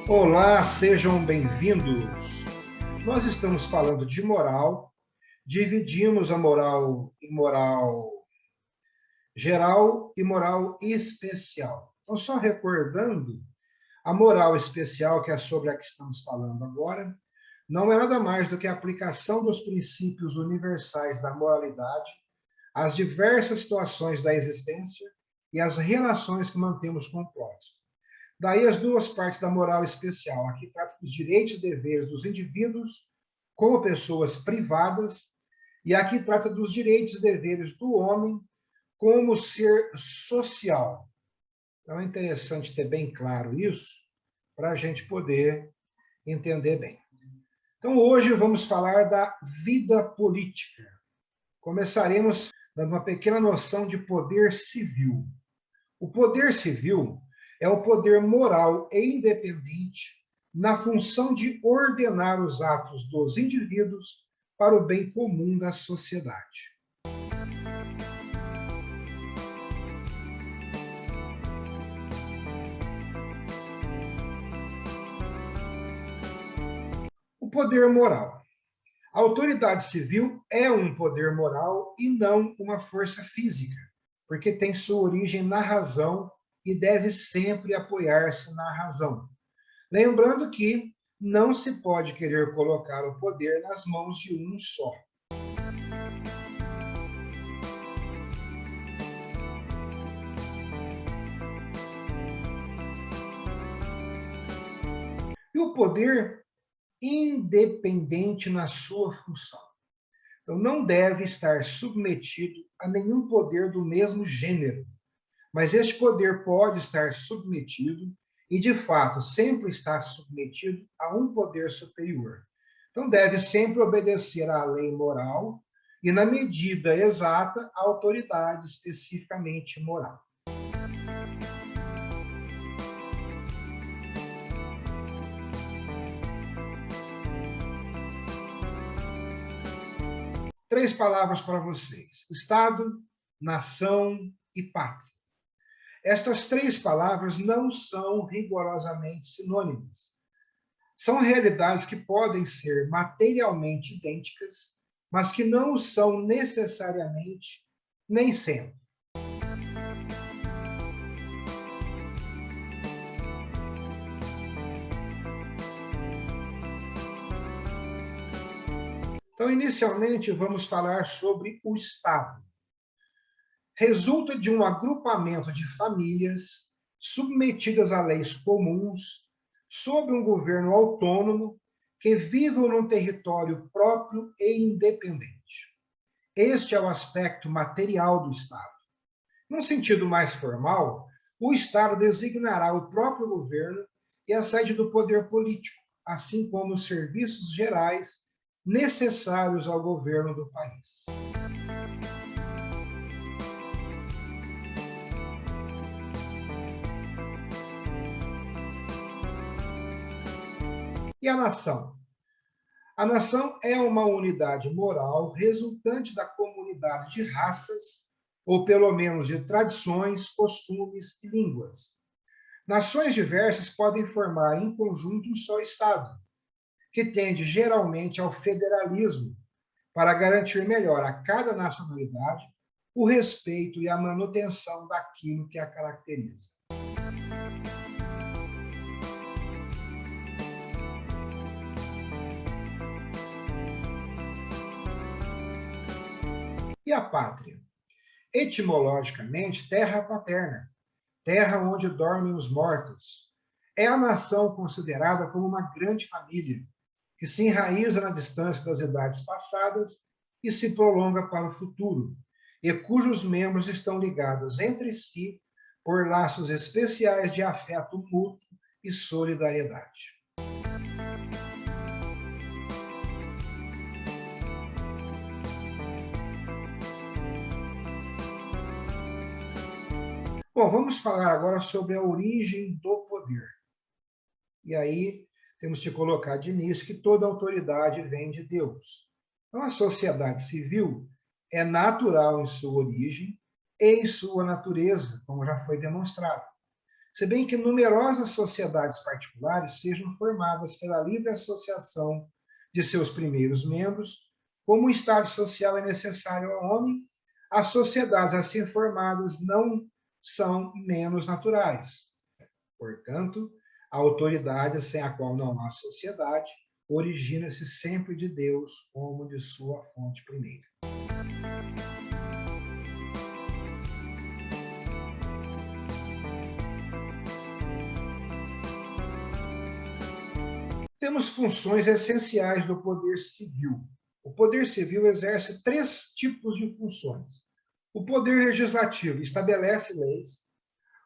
Olá, sejam bem-vindos. Nós estamos falando de moral, dividimos a moral em moral geral e moral especial. Então, só recordando, a moral especial, que é sobre a que estamos falando agora, não é nada mais do que a aplicação dos princípios universais da moralidade às diversas situações da existência e às relações que mantemos com o próximo. Daí as duas partes da moral especial. Aqui trata dos direitos e deveres dos indivíduos como pessoas privadas, e aqui trata dos direitos e deveres do homem como ser social. Então é interessante ter bem claro isso para a gente poder entender bem. Então hoje vamos falar da vida política. Começaremos dando uma pequena noção de poder civil. O poder civil é o poder moral e independente na função de ordenar os atos dos indivíduos para o bem comum da sociedade. O poder moral. A autoridade civil é um poder moral e não uma força física, porque tem sua origem na razão e deve sempre apoiar-se na razão. Lembrando que não se pode querer colocar o poder nas mãos de um só. E o poder independente na sua função. Então, não deve estar submetido a nenhum poder do mesmo gênero, mas este poder pode estar submetido e, de fato, sempre está submetido a um poder superior. Então, deve sempre obedecer à lei moral e, na medida exata, à autoridade especificamente moral. Três palavras para vocês: Estado, nação e pátria. Estas três palavras não são rigorosamente sinônimas. São realidades que podem ser materialmente idênticas, mas que não são necessariamente, nem sempre. Então, inicialmente, vamos falar sobre o Estado. Resulta de um agrupamento de famílias submetidas a leis comuns, sob um governo autônomo, que vivam num território próprio e independente. Este é o aspecto material do Estado. Num sentido mais formal, o Estado designará o próprio governo e a sede do poder político, assim como os serviços gerais necessários ao governo do país. E a nação? A nação é uma unidade moral resultante da comunidade de raças, ou pelo menos de tradições, costumes e línguas. Nações diversas podem formar em conjunto um só Estado, que tende geralmente ao federalismo, para garantir melhor a cada nacionalidade o respeito e a manutenção daquilo que a caracteriza. E a pátria? Etimologicamente, terra paterna, terra onde dormem os mortos. É a nação considerada como uma grande família, que se enraiza na distância das idades passadas e se prolonga para o futuro, e cujos membros estão ligados entre si por laços especiais de afeto mútuo e solidariedade. Bom, vamos falar agora sobre a origem do poder. E aí temos que colocar de início que toda autoridade vem de Deus. Então, a sociedade civil é natural em sua origem e em sua natureza, como já foi demonstrado. se bem que numerosas sociedades particulares sejam formadas pela livre associação de seus primeiros membros, como o Estado social é necessário ao homem, as sociedades assim formadas não são menos naturais. Portanto, a autoridade sem a qual não há sociedade origina-se sempre de Deus como de sua fonte primeira. Temos funções essenciais do poder civil. O poder civil exerce três tipos de funções. O poder legislativo estabelece leis,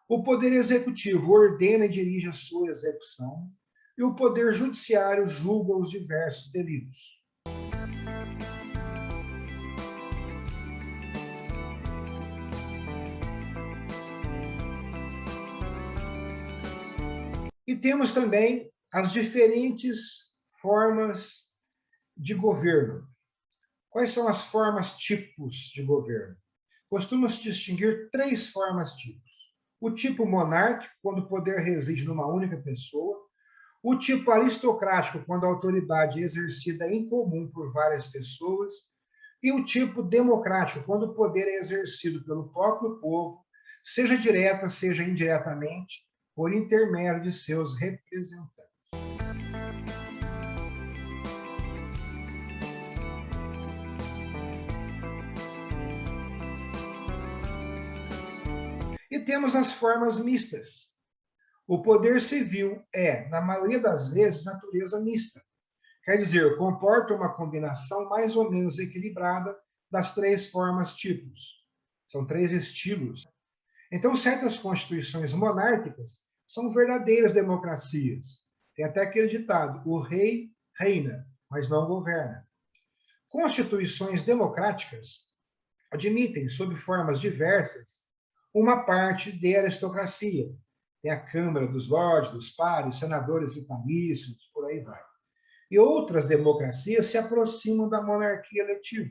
o poder executivo ordena e dirige a sua execução, e o poder judiciário julga os diversos delitos. E temos também as diferentes formas de governo. Quais são as formas tipos de governo? Costuma-se distinguir três formas tipos. O tipo monárquico, quando o poder reside numa única pessoa. O tipo aristocrático, quando a autoridade é exercida em comum por várias pessoas. E o tipo democrático, quando o poder é exercido pelo próprio povo, seja direta, seja indiretamente, por intermédio de seus representantes. E temos as formas mistas. O poder civil é, na maioria das vezes, de natureza mista. Quer dizer, comporta uma combinação mais ou menos equilibrada das três formas tipos. São três estilos. Então, certas constituições monárquicas são verdadeiras democracias. Tem até aquele ditado: o rei reina, mas não governa. Constituições democráticas admitem, sob formas diversas, uma parte de aristocracia. Tem a Câmara dos Lordes, dos Pares, senadores vitalícios, por aí vai. E outras democracias se aproximam da monarquia eletiva.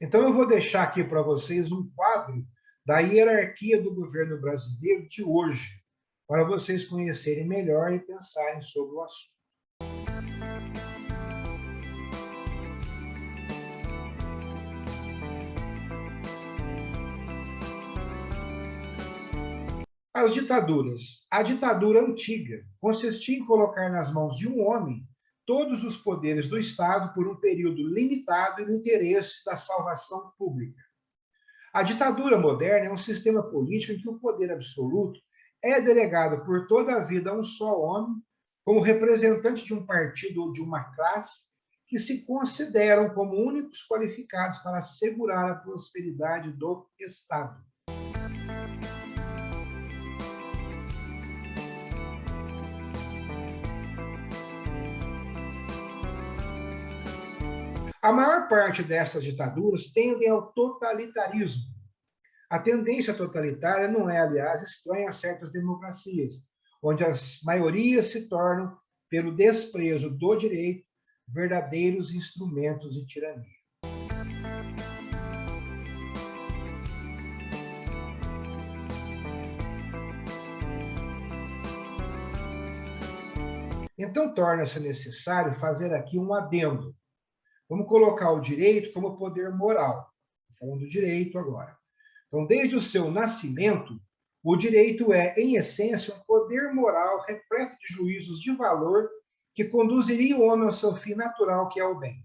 Então, eu vou deixar aqui para vocês um quadro da hierarquia do governo brasileiro de hoje, para vocês conhecerem melhor e pensarem sobre o assunto. As ditaduras. A ditadura antiga consistia em colocar nas mãos de um homem todos os poderes do Estado por um período limitado e no interesse da salvação pública. A ditadura moderna é um sistema político em que o poder absoluto é delegado por toda a vida a um só homem, como representante de um partido ou de uma classe, que se consideram como únicos qualificados para assegurar a prosperidade do Estado. A maior parte dessas ditaduras tendem ao totalitarismo. A tendência totalitária não é, aliás, estranha a certas democracias, onde as maiorias se tornam, pelo desprezo do direito, verdadeiros instrumentos de tirania. Então, torna-se necessário fazer aqui um adendo. Vamos colocar o direito como poder moral. Estou falando do direito agora. Então, desde o seu nascimento, o direito é, em essência, um poder moral repleto de juízos de valor que conduziria o homem ao seu fim natural, que é o bem.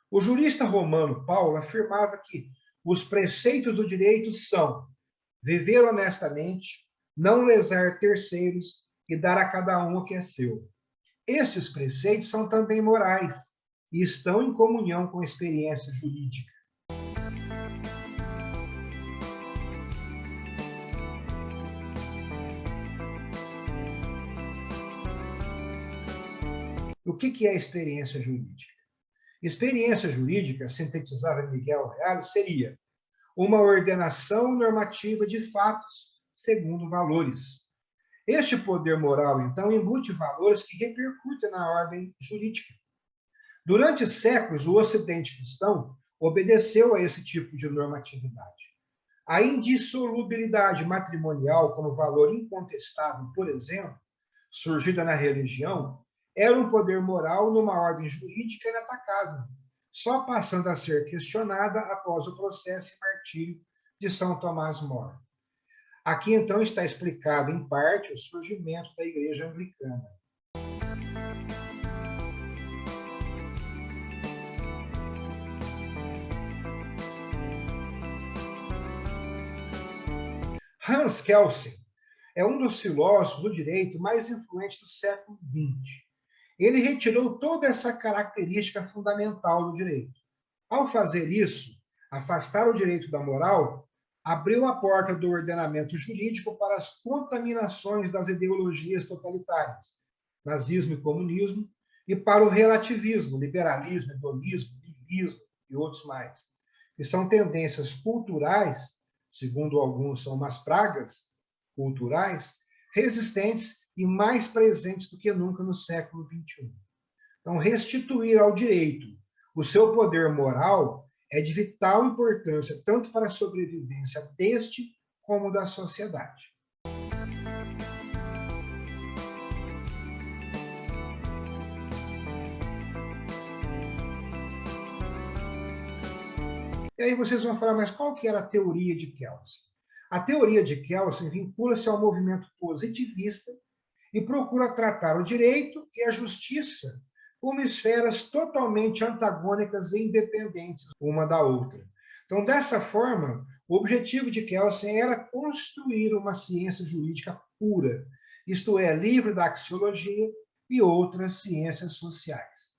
O jurista romano Paulo afirmava que os preceitos do direito são viver honestamente, não lesar terceiros e dar a cada um o que é seu. Estes preceitos são também morais e estão em comunhão com a experiência jurídica. O que é a experiência jurídica? Experiência jurídica, sintetizava Miguel Reale, seria uma ordenação normativa de fatos segundo valores. Este poder moral, então, embute valores que repercutem na ordem jurídica. Durante séculos, o Ocidente cristão obedeceu a esse tipo de normatividade. A indissolubilidade matrimonial como valor incontestável, por exemplo, surgida na religião, era um poder moral numa ordem jurídica inatacável, só passando a ser questionada após o processo e martírio de São Tomás More. Aqui, então, está explicado, em parte, o surgimento da Igreja Anglicana. Hans Kelsen é um dos filósofos do direito mais influentes do século XX. Ele retirou toda essa característica fundamental do direito. Ao fazer isso, afastar o direito da moral, abriu a porta do ordenamento jurídico para as contaminações das ideologias totalitárias, nazismo e comunismo, e para o relativismo, liberalismo, hedonismo, niilismo e outros mais, que são tendências culturais, segundo alguns são umas pragas culturais, resistentes e mais presentes do que nunca no século XXI. Então, restituir ao direito o seu poder moral é de vital importância tanto para a sobrevivência deste como da sociedade. E aí vocês vão falar, mas qual que era a teoria de Kelsen? A teoria de Kelsen vincula-se ao movimento positivista e procura tratar o direito e a justiça como esferas totalmente antagônicas e independentes uma da outra. Então, dessa forma, o objetivo de Kelsen era construir uma ciência jurídica pura, isto é, livre da axiologia e outras ciências sociais.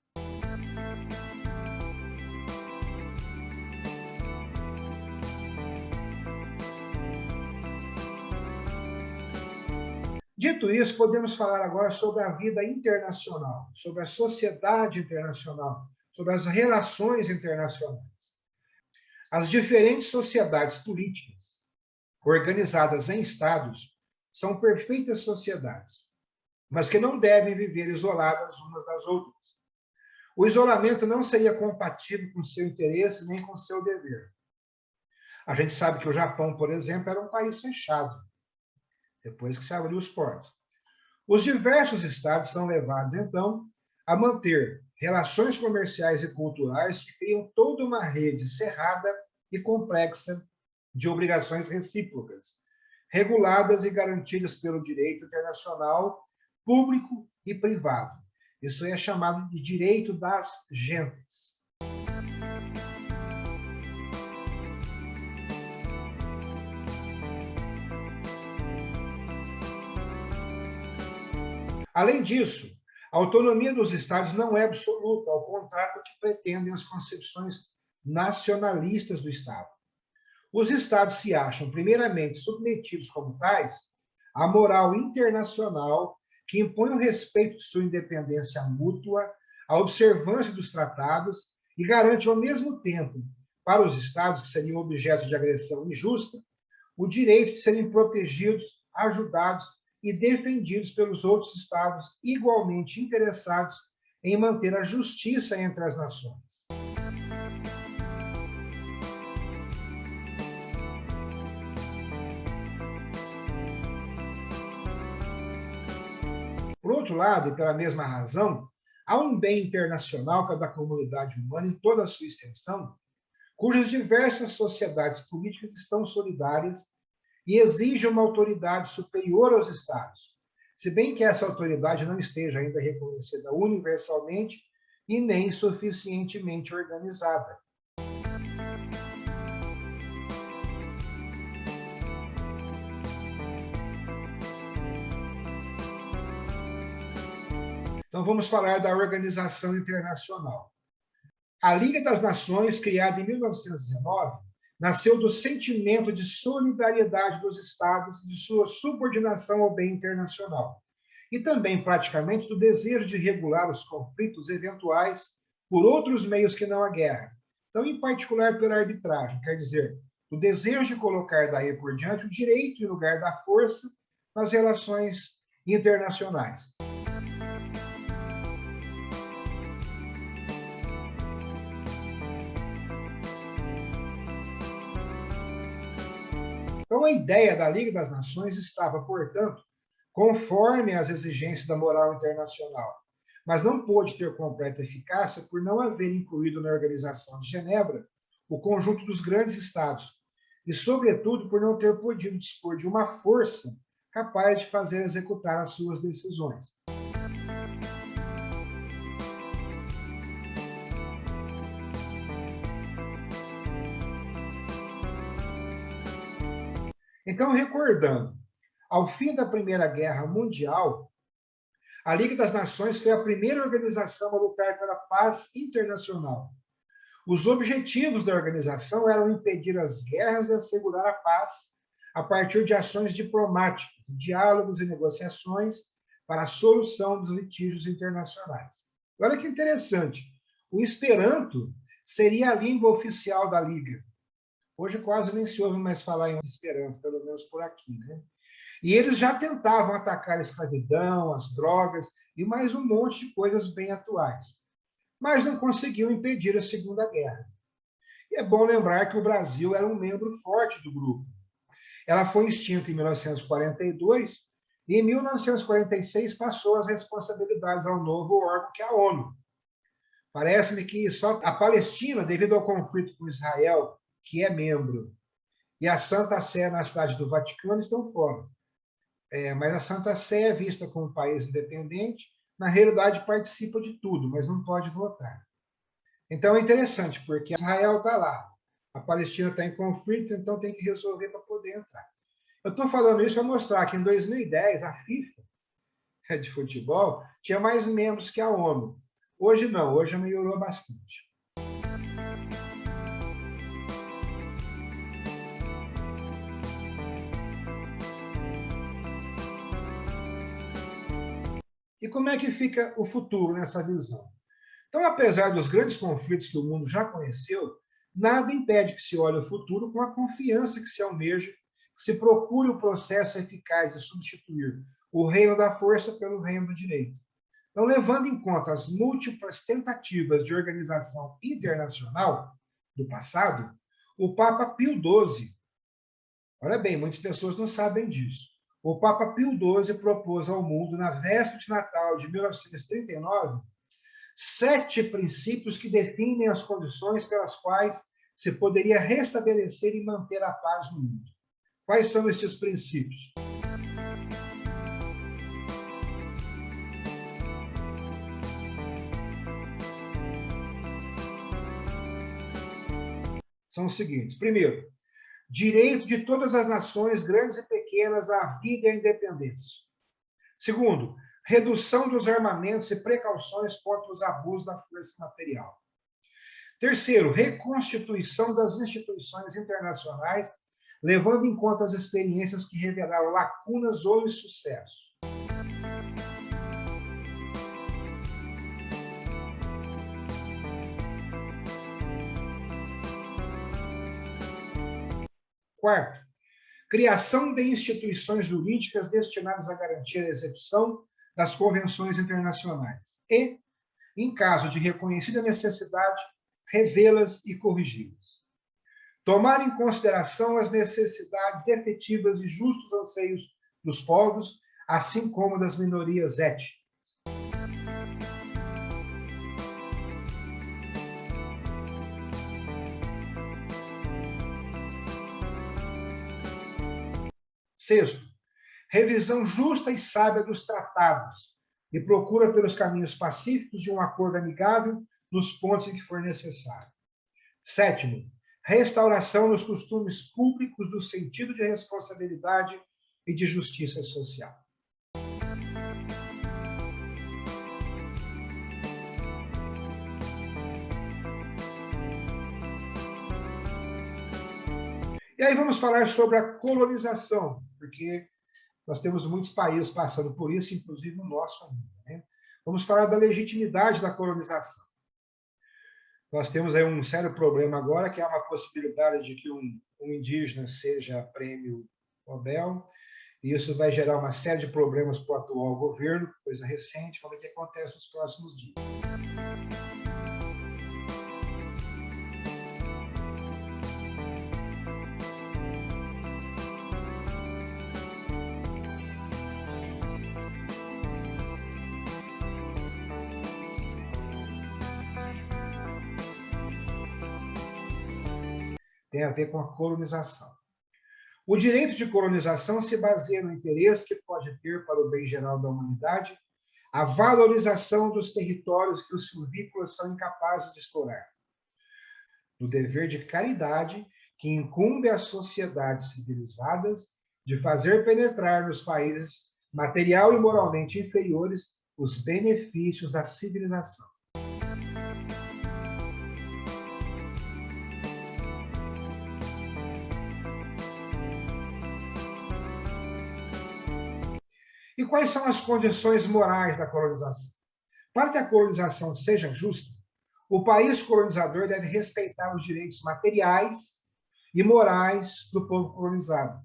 Dito isso, podemos falar agora sobre a vida internacional, sobre a sociedade internacional, sobre as relações internacionais. As diferentes sociedades políticas, organizadas em estados, são perfeitas sociedades, mas que não devem viver isoladas umas das outras. O isolamento não seria compatível com seu interesse nem com seu dever. A gente sabe que o Japão, por exemplo, era um país fechado, depois que se abriu os portos. Os diversos estados são levados, então, a manter relações comerciais e culturais que criam toda uma rede cerrada e complexa de obrigações recíprocas, reguladas e garantidas pelo direito internacional público e privado. Isso é chamado de direito das gentes. Além disso, a autonomia dos estados não é absoluta, ao contrário do que pretendem as concepções nacionalistas do Estado. Os estados se acham, primeiramente, submetidos como tais à moral internacional que impõe o respeito de sua independência mútua, a observância dos tratados e garante, ao mesmo tempo, para os estados que seriam objeto de agressão injusta, o direito de serem protegidos, ajudados e defendidos pelos outros estados igualmente interessados em manter a justiça entre as nações. Por outro lado, e pela mesma razão, há um bem internacional que é da comunidade humana em toda a sua extensão, cujas diversas sociedades políticas estão solidárias e exige uma autoridade superior aos Estados, se bem que essa autoridade não esteja ainda reconhecida universalmente e nem suficientemente organizada. Então vamos falar da Organização Internacional. A Liga das Nações, criada em 1919, nasceu do sentimento de solidariedade dos Estados e de sua subordinação ao bem internacional, e também praticamente do desejo de regular os conflitos eventuais por outros meios que não a guerra, então em particular pela arbitragem, quer dizer, o desejo de colocar daí por diante o direito em lugar da força nas relações internacionais. Então, a ideia da Liga das Nações estava, portanto, conforme às exigências da moral internacional, mas não pôde ter completa eficácia por não haver incluído na Organização de Genebra o conjunto dos grandes estados, e, sobretudo, por não ter podido dispor de uma força capaz de fazer executar as suas decisões. Então, recordando, ao fim da Primeira Guerra Mundial, a Liga das Nações foi a primeira organização a lutar pela paz internacional. Os objetivos da organização eram impedir as guerras e assegurar a paz a partir de ações diplomáticas, diálogos e negociações para a solução dos litígios internacionais. Olha que interessante, o Esperanto seria a língua oficial da Liga. Hoje quase nem se ouve mais falar em Esperanto, pelo menos por aqui, né? E eles já tentavam atacar a escravidão, as drogas e mais um monte de coisas bem atuais, mas não conseguiu impedir a Segunda Guerra. E é bom lembrar que o Brasil era um membro forte do grupo. Ela foi extinta em 1942 e em 1946 passou as responsabilidades ao novo órgão que é a ONU. Parece-me que só a Palestina, devido ao conflito com Israel, que é membro, e a Santa Sé na cidade do Vaticano estão fora. Mas a Santa Sé é vista como um país independente, na realidade participa de tudo, mas não pode votar. Então é interessante, porque Israel está lá, a Palestina está em conflito, então tem que resolver para poder entrar. Eu estou falando isso para mostrar que em 2010 a FIFA de futebol tinha mais membros que a ONU. Hoje não, hoje melhorou bastante. E como é que fica o futuro nessa visão? Então, apesar dos grandes conflitos que o mundo já conheceu, nada impede que se olhe o futuro com a confiança que se almeja, que se procure o processo eficaz de substituir o reino da força pelo reino do direito. Então, levando em conta as múltiplas tentativas de organização internacional do passado, o Papa Pio XII, olha bem, muitas pessoas não sabem disso, o Papa Pio XII propôs ao mundo, na véspera de Natal de 1939, 7 princípios que definem as condições pelas quais se poderia restabelecer e manter a paz no mundo. Quais são estes princípios? São os seguintes. Primeiro, direito de todas as nações, grandes e pequenas, à vida e à independência. Segundo, redução dos armamentos e precauções contra os abusos da força material. Terceiro, reconstituição das instituições internacionais, levando em conta as experiências que revelaram lacunas ou insucesso. Quarto, criação de instituições jurídicas destinadas a garantir a execução das convenções internacionais e, em caso de reconhecida necessidade, revê-las e corrigi-las. Tomar em consideração as necessidades efetivas e justos anseios dos povos, assim como das minorias étnicas. Sexto, revisão justa e sábia dos tratados e procura pelos caminhos pacíficos de um acordo amigável nos pontos em que for necessário. Sétimo, restauração dos costumes públicos do sentido de responsabilidade e de justiça social. E aí vamos falar sobre a colonização, porque nós temos muitos países passando por isso, inclusive o nosso ainda, né? Vamos falar da legitimidade da colonização. Nós temos aí um sério problema agora, que é uma possibilidade de que um indígena seja prêmio Nobel, e isso vai gerar uma série de problemas para o atual governo, coisa recente, vamos ver o que acontece nos próximos dias. tem a ver com a colonização. O direito de colonização se baseia no interesse que pode ter para o bem geral da humanidade a valorização dos territórios que os silvícolas são incapazes de explorar, no dever de caridade que incumbe às sociedades civilizadas de fazer penetrar nos países material e moralmente inferiores os benefícios da civilização. E quais são as condições morais da colonização? Para que a colonização seja justa, o país colonizador deve respeitar os direitos materiais e morais do povo colonizado,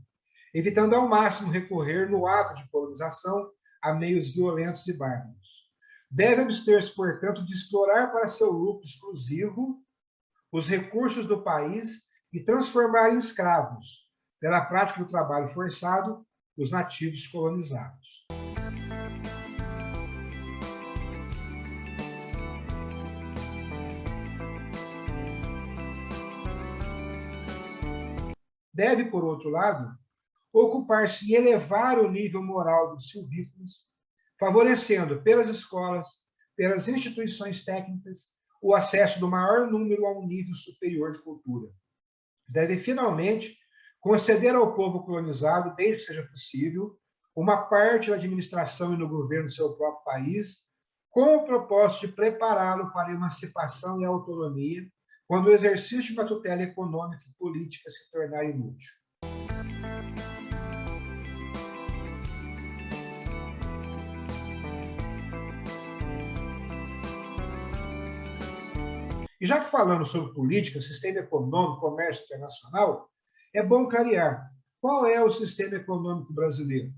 evitando ao máximo recorrer no ato de colonização a meios violentos e bárbaros. Deve abster-se, portanto, de explorar para seu lucro exclusivo os recursos do país e transformar em escravos, pela prática do trabalho forçado, os nativos colonizados. Deve, por outro lado, ocupar-se e elevar o nível moral dos silvícolas, favorecendo pelas escolas, pelas instituições técnicas, o acesso do maior número a um nível superior de cultura. Deve, finalmente, conceder ao povo colonizado, desde que seja possível, uma parte da administração e no governo do seu próprio país, com o propósito de prepará-lo para a emancipação e a autonomia, quando o exercício de uma tutela econômica e política se tornar inútil. E já que falamos sobre política, sistema econômico, comércio internacional, é bom clarear qual é o sistema econômico brasileiro.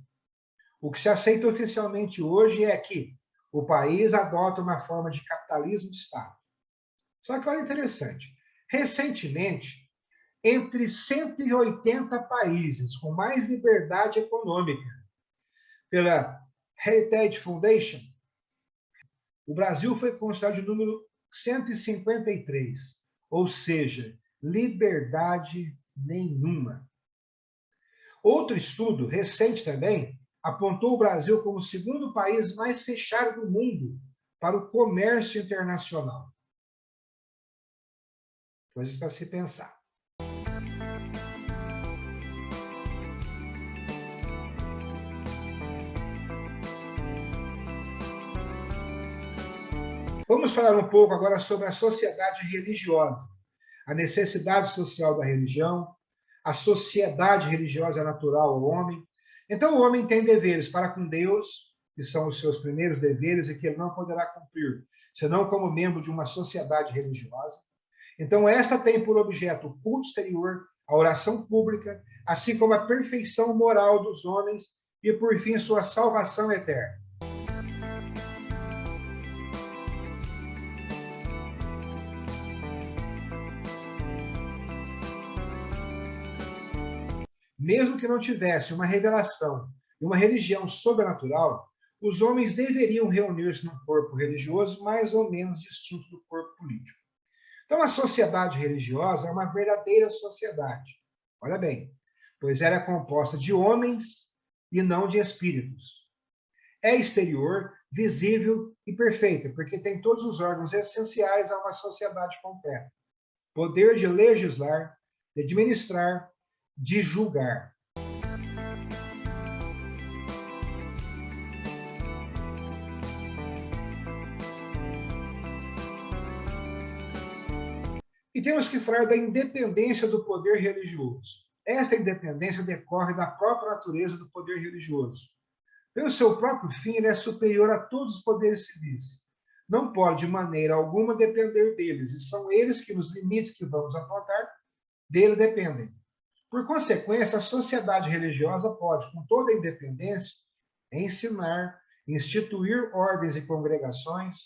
O que se aceita oficialmente hoje é que o país adota uma forma de capitalismo de Estado. Só que olha interessante, recentemente, entre 180 países com mais liberdade econômica, pela Heritage Foundation, o Brasil foi considerado de número 153, ou seja, liberdade nenhuma. Outro estudo, recente também, apontou o Brasil como o segundo país mais fechado do mundo para o comércio internacional. Coisas para se pensar. Vamos falar um pouco agora sobre a sociedade religiosa, a necessidade social da religião, a sociedade religiosa natural ao homem. Então, o homem tem deveres para com Deus, que são os seus primeiros deveres e que ele não poderá cumprir, senão como membro de uma sociedade religiosa. Então, esta tem por objeto o culto exterior, a oração pública, assim como a perfeição moral dos homens e, por fim, sua salvação eterna. Mesmo que não tivesse uma revelação e uma religião sobrenatural, os homens deveriam reunir-se num corpo religioso mais ou menos distinto do corpo político. Então, a sociedade religiosa é uma verdadeira sociedade. Olha bem, pois ela é composta de homens e não de espíritos. É exterior, visível e perfeita, porque tem todos os órgãos essenciais a uma sociedade completa. Poder de legislar, de administrar, de julgar. E temos que falar da independência do poder religioso. Essa independência decorre da própria natureza do poder religioso. Pelo seu próprio fim, ele é superior a todos os poderes civis. Não pode, de maneira alguma, depender deles, e são eles que, nos limites que vamos apontar, dele dependem. Por consequência, a sociedade religiosa pode, com toda a independência, ensinar, instituir ordens e congregações,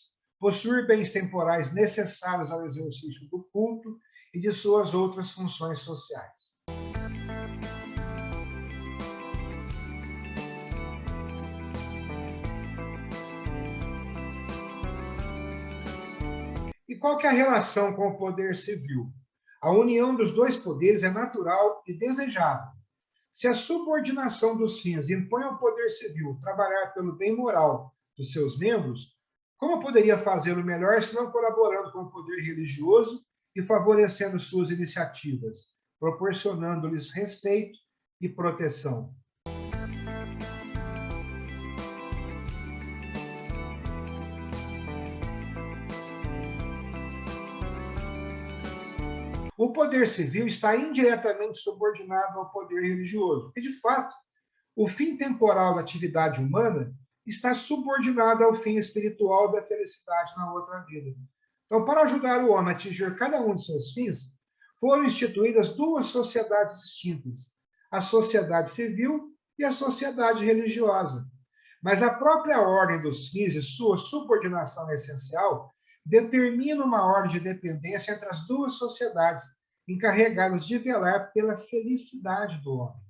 possuir bens temporais necessários ao exercício do culto e de suas outras funções sociais. E qual que é a relação com o poder civil? A união dos dois poderes é natural e desejável. Se a subordinação dos fins impõe ao poder civil trabalhar pelo bem moral dos seus membros, como poderia fazê-lo melhor se não colaborando com o poder religioso e favorecendo suas iniciativas, proporcionando-lhes respeito e proteção? O poder civil está indiretamente subordinado ao poder religioso, e, de fato, o fim temporal da atividade humana está subordinado ao fim espiritual da felicidade na outra vida. Então, para ajudar o homem a atingir cada um de seus fins, foram instituídas duas sociedades distintas, a sociedade civil e a sociedade religiosa. Mas a própria ordem dos fins e sua subordinação essencial determina uma ordem de dependência entre as duas sociedades, encarregadas de velar pela felicidade do homem.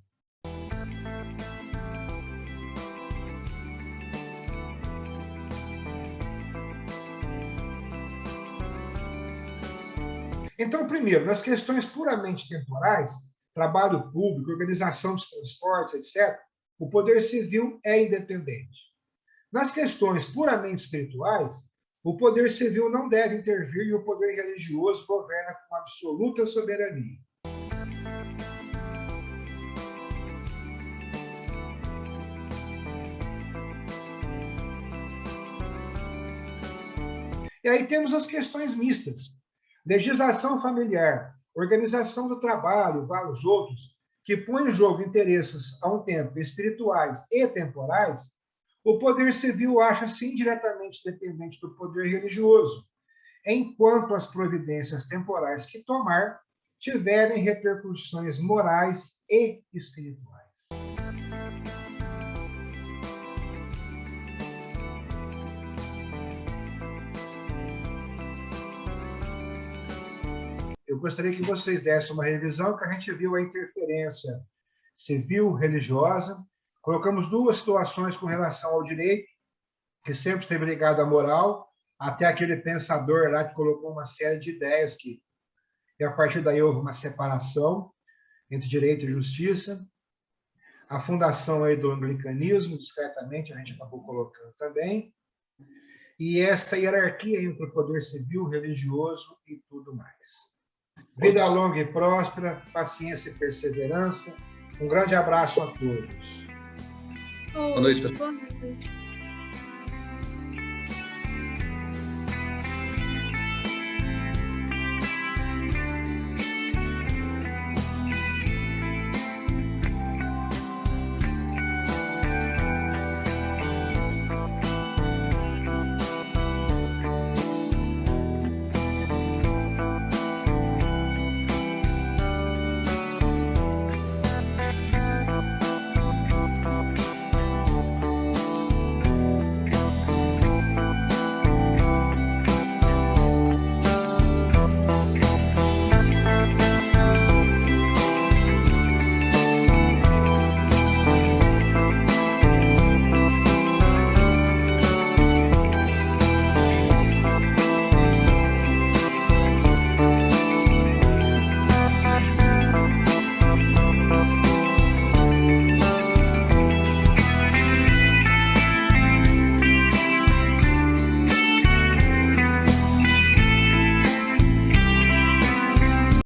Então, primeiro, nas questões puramente temporais, trabalho público, organização dos transportes, etc., o poder civil é independente. Nas questões puramente espirituais, o poder civil não deve intervir e o poder religioso governa com absoluta soberania. E aí temos as questões mistas. Legislação familiar, organização do trabalho, vários outros, que põem em jogo interesses, a um tempo, espirituais e temporais, o poder civil acha-se indiretamente dependente do poder religioso, enquanto as providências temporais que tomar tiverem repercussões morais e espirituais. Eu gostaria que vocês dessem uma revisão, que a gente viu a interferência civil-religiosa. Colocamos duas situações com relação ao direito, que sempre esteve ligado à moral, até aquele pensador lá que colocou uma série de ideias que, e a partir daí houve uma separação entre direito e justiça. A fundação aí do anglicanismo, discretamente, a gente acabou colocando também. E esta hierarquia entre o poder civil, religioso e tudo mais. Vida longa e próspera, paciência e perseverança. Um grande abraço a todos. Boa noite, pessoal.